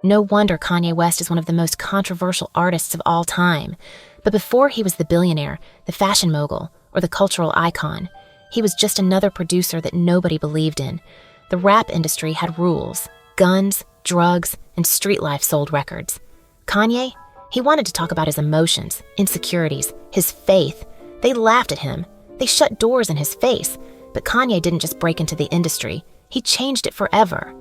No wonder Kanye West is one of the most controversial artists of all time. But before he was the billionaire, the fashion mogul, or the cultural icon, he was just another producer that nobody believed in. The rap industry had rules: guns, drugs, and street life sold records. Kanye? He wanted to talk about his emotions, insecurities, his faith. They laughed at him. They shut doors in his face. But Kanye didn't just break into the industry. He changed it forever.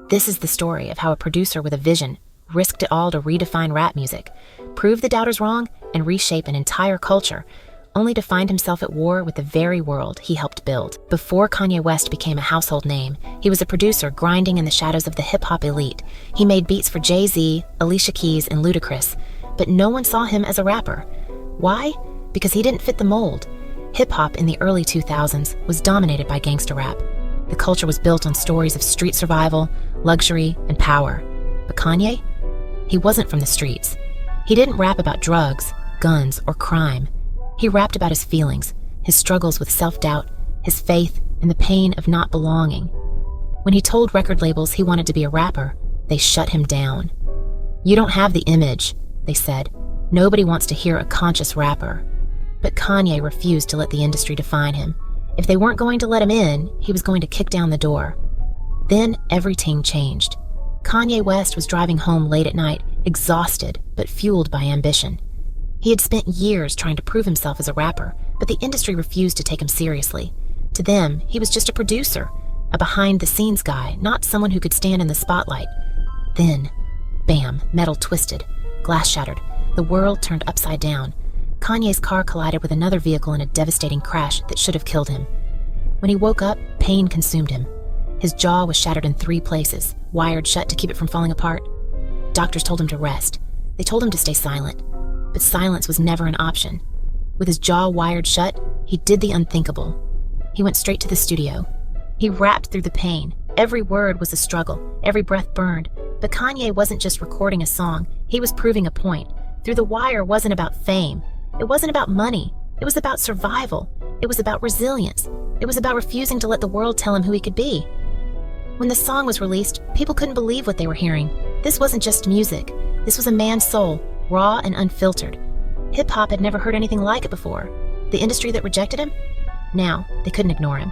This is the story of how a producer with a vision risked it all to redefine rap music, prove the doubters wrong, and reshape an entire culture, only to find himself at war with the very world he helped build. Before Kanye West became a household name, he was a producer grinding in the shadows of the hip-hop elite. He made beats for Jay-Z, Alicia Keys, and Ludacris, but no one saw him as a rapper. Why? Because he didn't fit the mold. Hip-hop in the early 2000s was dominated by gangster rap. The culture was built on stories of street survival, luxury, and power. But Kanye? He wasn't from the streets. He didn't rap about drugs, guns, or crime. He rapped about his feelings, his struggles with self-doubt, his faith, and the pain of not belonging. When he told record labels he wanted to be a rapper, they shut him down. "You don't have the image," they said. "Nobody wants to hear a conscious rapper." But Kanye refused to let the industry define him. If they weren't going to let him in, he was going to kick down the door. Then everything changed. Kanye West was driving home late at night, exhausted but fueled by ambition. He had spent years trying to prove himself as a rapper, but the industry refused to take him seriously. To them, he was just a producer, a behind-the-scenes guy, not someone who could stand in the spotlight. Then, bam, metal twisted, glass shattered, the world turned upside down. Kanye's car collided with another vehicle in a devastating crash that should have killed him. When he woke up, pain consumed him. His jaw was shattered in 3 places, wired shut to keep it from falling apart. Doctors told him to rest. They told him to stay silent. But silence was never an option. With his jaw wired shut, he did the unthinkable. He went straight to the studio. He rapped through the pain. Every word was a struggle. Every breath burned. But Kanye wasn't just recording a song. He was proving a point. Through the Wire wasn't about fame. It wasn't about money. It was about survival. It was about resilience. It was about refusing to let the world tell him who he could be. When the song was released, people couldn't believe what they were hearing. This wasn't just music. This was a man's soul, raw and unfiltered. Hip-hop had never heard anything like it before. The industry that rejected him? Now, they couldn't ignore him.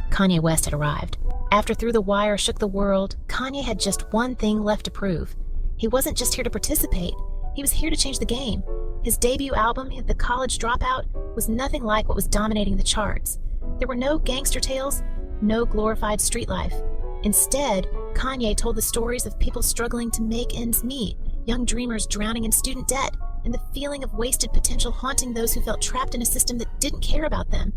Kanye West had arrived. After Through the Wire shook the world, Kanye had just one thing left to prove. He wasn't just here to participate. He was here to change the game. His debut album, The College Dropout, was nothing like what was dominating the charts. There were no gangster tales, no glorified street life. Instead, Kanye told the stories of people struggling to make ends meet, young dreamers drowning in student debt, and the feeling of wasted potential haunting those who felt trapped in a system that didn't care about them.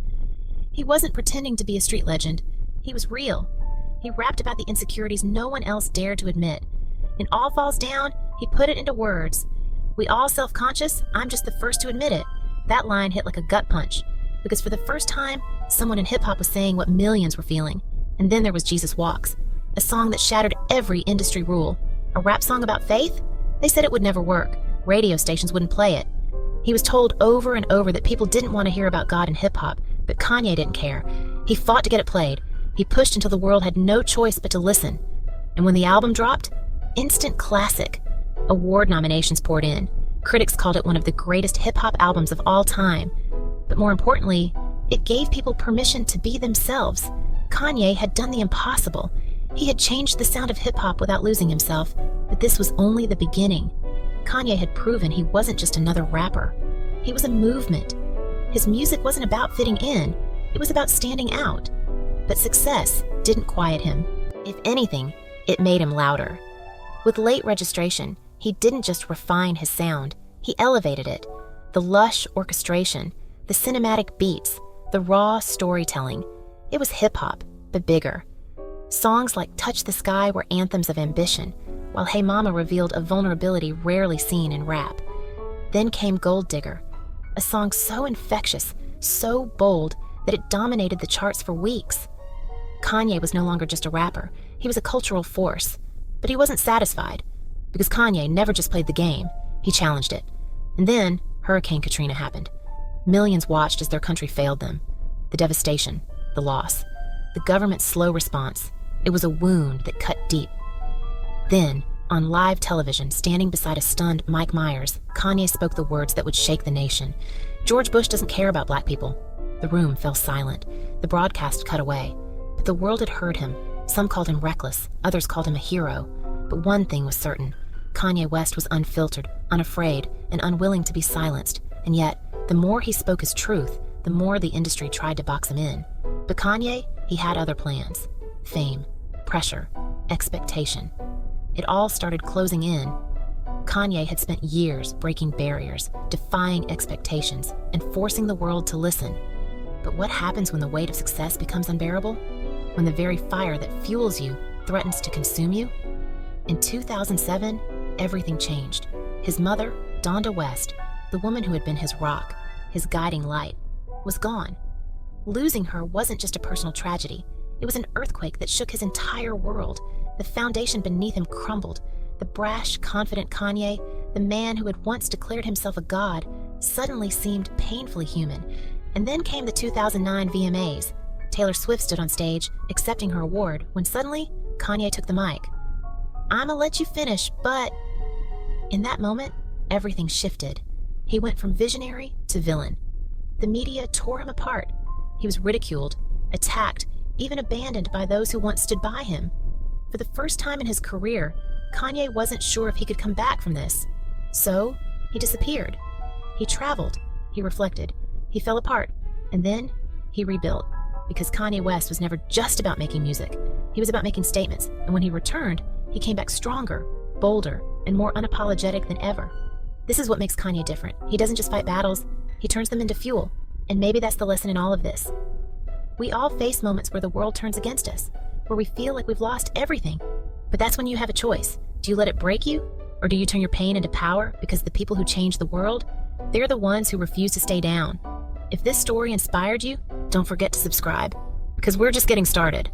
He wasn't pretending to be a street legend. He was real. He rapped about the insecurities no one else dared to admit. In All Falls Down, he put it into words. "We all self-conscious, I'm just the first to admit it." That line hit like a gut punch, because for the first time, someone in hip-hop was saying what millions were feeling. And then there was Jesus Walks, a song that shattered every industry rule. A rap song about faith? They said it would never work. Radio stations wouldn't play it. He was told over and over that people didn't want to hear about God in hip-hop, but Kanye didn't care. He fought to get it played. He pushed until the world had no choice but to listen. And when the album dropped, instant classic. Award nominations poured in. Critics called it one of the greatest hip-hop albums of all time. But more importantly, it gave people permission to be themselves. Kanye had done the impossible. He had changed the sound of hip-hop without losing himself, but this was only the beginning. Kanye had proven he wasn't just another rapper. He was a movement. His music wasn't about fitting in, it was about standing out. But success didn't quiet him. If anything, it made him louder. With Late Registration, he didn't just refine his sound, he elevated it. The lush orchestration, the cinematic beats, the raw storytelling. It was hip-hop, but bigger. Songs like Touch the Sky were anthems of ambition, while Hey Mama revealed a vulnerability rarely seen in rap. Then came Gold Digger, a song so infectious, so bold, that it dominated the charts for weeks. Kanye was no longer just a rapper, he was a cultural force. But he wasn't satisfied, because Kanye never just played the game, he challenged it. And then, Hurricane Katrina happened. Millions watched as their country failed them. The devastation, the loss, the government's slow response. It was a wound that cut deep. Then, On live television, standing beside a stunned Mike Myers, Kanye spoke the words that would shake the nation. George Bush doesn't care about black people. The room fell silent. The broadcast cut away. But the world had heard him. Some called him reckless. Others called him a hero. But one thing was certain. Kanye West was unfiltered, unafraid, and unwilling to be silenced. And yet, the more he spoke his truth, the more the industry tried to box him in. But Kanye, he had other plans. Fame, pressure, expectation. It all started closing in. Kanye had spent years breaking barriers, defying expectations, and forcing the world to listen. But what happens when the weight of success becomes unbearable? When the very fire that fuels you threatens to consume you? In 2007, everything changed. His mother, Donda West, the woman who had been his rock, his guiding light, was gone. Losing her wasn't just a personal tragedy. It was an earthquake that shook his entire world. The foundation beneath him crumbled. The brash, confident Kanye, the man who had once declared himself a god, suddenly seemed painfully human. And then came the 2009 VMAs. Taylor Swift stood on stage, accepting her award, when suddenly, Kanye took the mic. "I'ma let you finish, but..." In that moment, everything shifted. He went from visionary to villain. The media tore him apart. He was ridiculed, attacked, even abandoned by those who once stood by him. For the first time in his career, Kanye wasn't sure if he could come back from this. So, he disappeared. He traveled. He reflected. He fell apart. And then, he rebuilt. Because Kanye West was never just about making music. He was about making statements. And when he returned, he came back stronger, bolder, and more unapologetic than ever. This is what makes Kanye different. He doesn't just fight battles, he turns them into fuel. And maybe that's the lesson in all of this. We all face moments where the world turns against us, where we feel like we've lost everything. But that's when you have a choice. Do you let it break you? Or do you turn your pain into power? Because the people who change the world, they're the ones who refuse to stay down. If this story inspired you, don't forget to subscribe, because we're just getting started.